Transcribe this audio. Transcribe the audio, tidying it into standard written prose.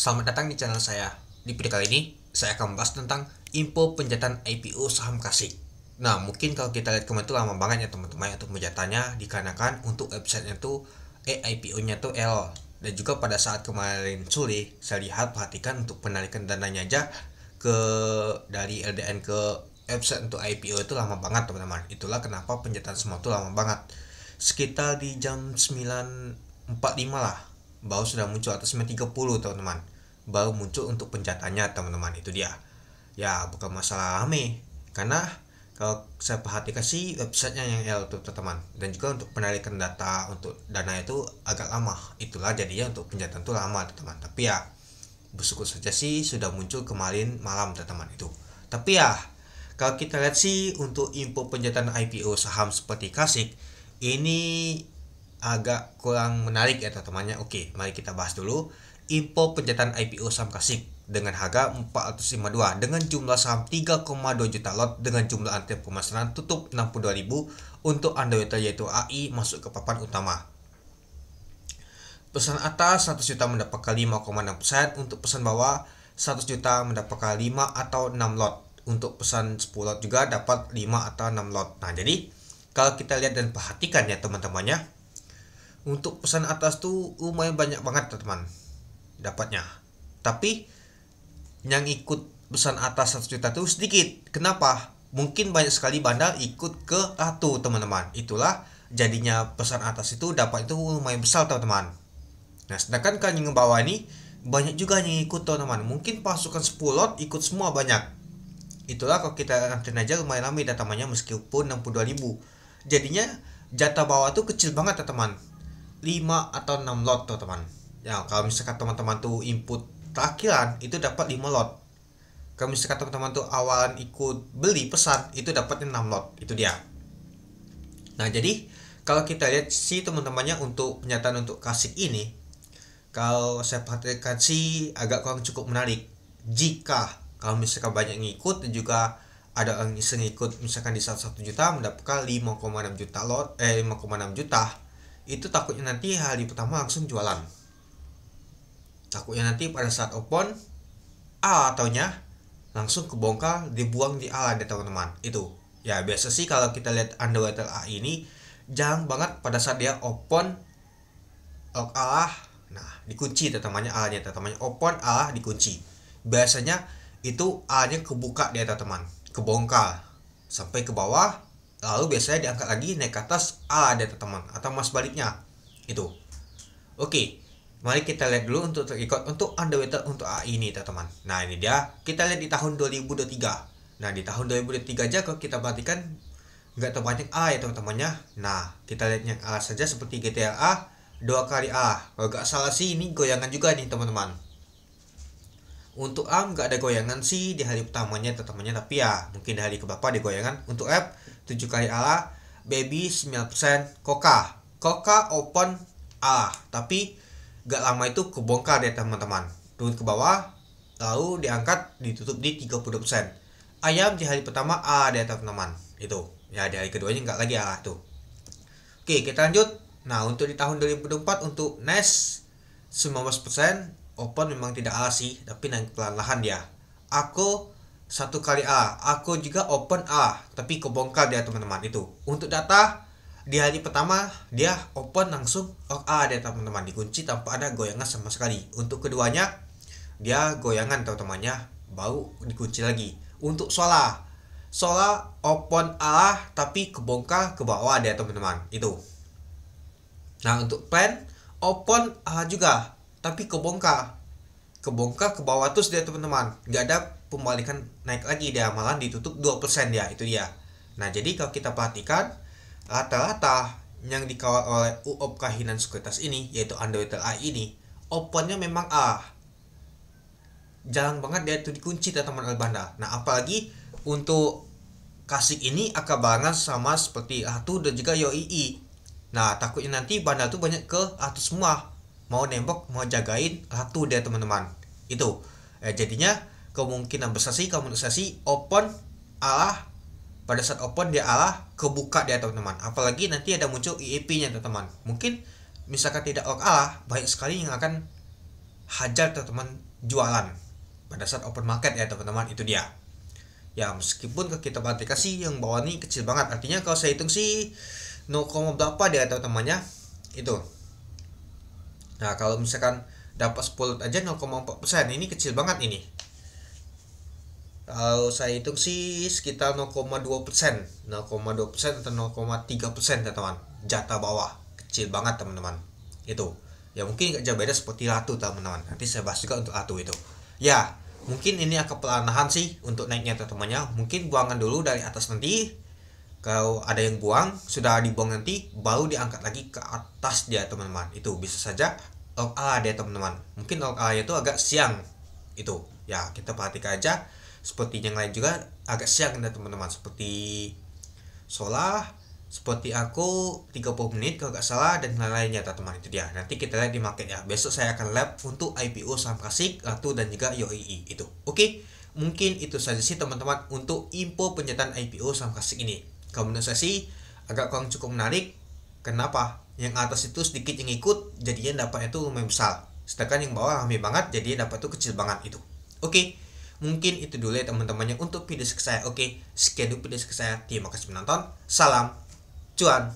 Selamat datang di channel saya. Di video kali ini, saya akan membahas tentang info penjatan IPO saham Kasik. Nah, mungkin kalau kita lihat kemarin itu lama banget ya teman-teman untuk penjatannya, dikarenakan untuk websitenya tuh IPO-nya tuh L. Dan juga pada saat kemarin sore, saya lihat perhatikan untuk penarikan dananya aja ke dari LDN ke website untuk IPO itu lama banget teman-teman. Itulah kenapa penjatan semua itu lama banget. Sekitar di jam 9.45 lah baru sudah muncul, atau 9.30 teman-teman baru muncul untuk penjatanya teman-teman. Itu dia ya, bukan masalah rame, karena kalau saya perhatikan sih websitenya yang L tuh teman-teman, dan juga untuk penarikan data untuk dana itu agak lama. Itulah jadinya untuk penjatan tuh lama teman-teman. Tapi ya bersyukur saja sih sudah muncul kemarin malam teman-teman itu. Tapi ya kalau kita lihat sih untuk info penjatan IPO saham seperti Kasik ini agak kurang menarik ya teman-temannya. Oke, mari kita bahas dulu info penjatan IPO saham Kasik dengan harga 452 dengan jumlah saham 3,2 juta lot dengan jumlah antrian pemasaran tutup 62.000 untuk underwater yaitu AI masuk ke papan utama. Pesan atas 100 juta mendapatkan 5,6%, untuk pesan bawah 100 juta mendapatkan 5 atau 6 lot. Untuk pesan 10 lot juga dapat 5 atau 6 lot. Nah, jadi kalau kita lihat dan perhatikan ya teman-temannya, untuk pesan atas tuh lumayan banyak banget teman dapatnya. Tapi yang ikut pesan atas 100 juta tuh sedikit. Kenapa? Mungkin banyak sekali bandar ikut ke ratu teman-teman. Itulah jadinya pesan atas itu dapat itu lumayan besar teman-teman. Nah, sedangkan kan yang ngebawa ini banyak juga yang ikut teman-teman. Mungkin pasukan 10 lot ikut semua banyak. Itulah kalau kita antren aja lumayan ramai datamanya meskipun 62.000. Jadinya jatah bawah tuh kecil banget teman-teman. 5 atau 6 lot teman-teman. Ya, kalau misalkan teman-teman tuh input terakhiran itu dapat 5 lot. Kalau misalkan teman-teman tuh awalan ikut beli pesan itu dapatnya 6 lot. Itu dia. Nah, jadi kalau kita lihat sih teman-temannya untuk penyataan untuk Kasik ini, kalau saya perhatikan sih agak kurang cukup menarik. Jika kalau misalkan banyak ngikut dan juga ada orang iseng ngikut misalkan di 1 juta mendapatkan 5,6 juta lot 5,6 juta, itu takutnya nanti hari pertama langsung jualan. Takutnya nanti pada saat open ataunya langsung kebongkar dibuang di ala deh teman-teman. Itu ya biasa sih kalau kita lihat underwater A ini jarang banget pada saat dia open Allah, nah dikunci teman-temannya, alanya teman-temannya open Allah dikunci. Biasanya itu alanya kebuka dia teman-teman, kebongkar sampai ke bawah, lalu biasanya diangkat lagi naik ke atas ada teman-teman, atau mas baliknya itu. Oke, mari kita lihat dulu untuk terikut untuk underwater untuk AI ini teman-teman. Nah, ini dia kita lihat di tahun 2023. Nah, di tahun 2023 aja kalau kita perhatikan nggak terbanyak A ya teman-temannya. Nah, kita lihat yang A saja seperti GTLA 2 kali A. Kalau nggak salah sih ini goyangan juga nih teman-teman. Untuk A nggak ada goyangan sih di hari pertamanya teman-temannya, tapi ya mungkin di hari keberapa ada goyangan. Untuk F 7 kali A, baby 9%, Coca open A, tapi gak lama itu kebongkar deh teman-teman, turun ke bawah lalu diangkat ditutup di 30%. Ayam di hari pertama A deh teman-teman, itu ya di hari keduanya nggak lagi A tuh. Oke, kita lanjut. Nah, untuk di tahun 2024 untuk Nes 19%, open memang tidak A sih, tapi naik pelan-pelan dia. Aku 1 kali A, aku juga open A, tapi kebongkar dia teman-teman itu. Untuk data di hari pertama dia open langsung A deh teman-teman, dikunci tanpa ada goyangan sama sekali. Untuk keduanya dia goyangan teman-temannya, baru dikunci lagi. Untuk Sola open A tapi kebongkar ke bawah deh teman-teman itu. Nah, untuk Plan open A juga tapi kebongkar ke bawah terus dia teman-teman, nggak ada pembalikan naik lagi dia, malah ditutup 2% dia, itu dia. Nah, jadi kalau kita perhatikan rata-rata yang dikawal oleh UOP Kahinan Sekuritas ini yaitu underwater A ini opennya memang A, jarang banget dia itu dikunci teman-teman oleh bandar. Nah, apalagi untuk Kasik ini akan barengan sama seperti Ratu dan juga YOII. Nah, takutnya nanti bandar tuh banyak ke Ratu semua, mau nembok mau jagain Ratu dia teman-teman itu. Jadinya kemungkinan besar sih kalau menurut saya sih open Allah, pada saat open dia Allah kebuka dia teman-teman. Apalagi nanti ada muncul IEP nya teman-teman, mungkin misalkan tidak Allah banyak sekali yang akan hajar teman-teman jualan pada saat open market ya teman-teman, itu dia. Ya meskipun kalau kita perhatikan sih yang bawah ini kecil banget, artinya kalau saya hitung sih 0, berapa dia teman-temannya itu. Nah kalau misalkan dapat 10 aja 0,4%, ini kecil banget ini. Kalau saya hitung sih sekitar 0,2%, 0,2% atau 0,3% teman-teman. Jatah bawah kecil banget teman-teman. Itu. Ya mungkin gak jauh beda seperti Ratu teman-teman. Nanti saya bahas juga untuk Ratu itu. Ya, mungkin ini akan perlahan sih untuk naiknya teman-temannya. Mungkin buangan dulu dari atas nanti. Kalau ada yang buang, sudah dibuang nanti, baru diangkat lagi ke atas dia teman-teman. Itu bisa saja log A dia teman-teman. Mungkin log A itu agak siang. Itu. Ya, kita perhatikan aja. Seperti yang lain juga agak siang ya teman-teman, seperti Solah, seperti aku 30 menit kalau nggak salah, dan lain-lainnya teman-teman. Itu dia, nanti kita lihat di market ya. Besok saya akan live untuk IPO saham klasik, Ratu, dan juga YOII itu. Oke, mungkin itu saja sih teman-teman untuk info penyataan IPO saham klasik ini. Kalau menurut saya sih agak kurang cukup menarik. Kenapa? Yang atas itu sedikit yang ikut, jadinya dapatnya itu lumayan besar, sedangkan yang bawah rame banget, jadinya dapat itu kecil banget itu. Oke, mungkin itu dulu ya teman-temannya untuk video saya. Oke, sekian dulu video saya. Terima kasih menonton. Salam cuan.